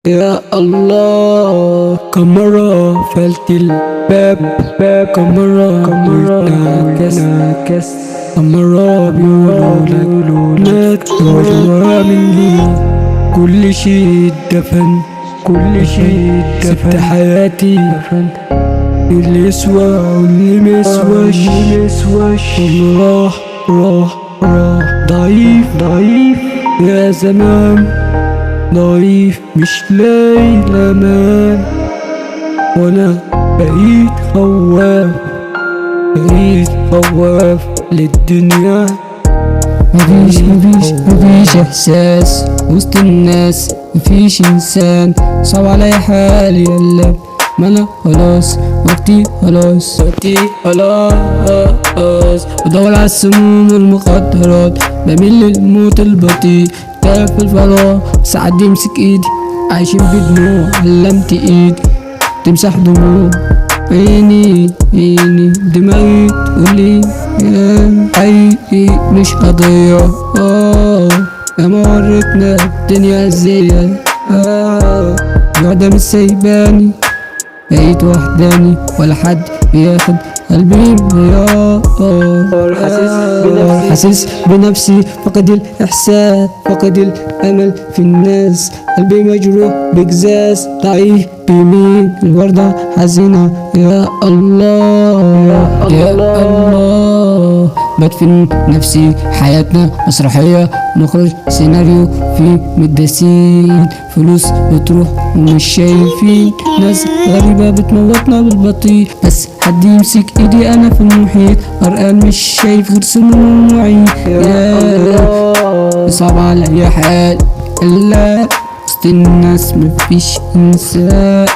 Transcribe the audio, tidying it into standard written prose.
يا الله كم مرة قفلت الباب كم مرة ناكس كم مرة بيقولوا لك مات وجوا مني كل شي اتدفن سبت حياتي اللي يسوى واللي مسواش واللي راح ضعيف يا زمان ضعيف مش لاقي الامان وانا بقيت خواف للدنيا. مفيش احساس وسط الناس، مفيش انسان صعب علي حالي يلا ما انا خلاص وقتي خلاص بدور على السموم والمخدرات، بميل للموت البطيء تايه في الفراغ. ساعات يمسك ايدي عايشين بدموع، علمت ايدي تمسح دموع عيني دماغي تقولي يا حقيقي مش قضية. يا ما ورتنا الدنيا ازاي الوحدة مش سايباني، بقيت وحداني ولا حد بياخد قلبي انهيار. حاسس بنفسي فقد الإحساس، فقد الأمل في الناس، قلبي مجروح بجزاز ضعيف بيمين الوردة حزينة. يا الله بدفن نفسي، حياتنا مسرحية نخرج سيناريو في مدسين، فلوس بتروح ومش شايفين، ناس غريبة بتموتنا بالبطيء، بس حد يمسك ايدي انا في المحيط غرقان مش شايف غير سموعي. يا صعب عليا حال الا وسط الناس مفيش انسان.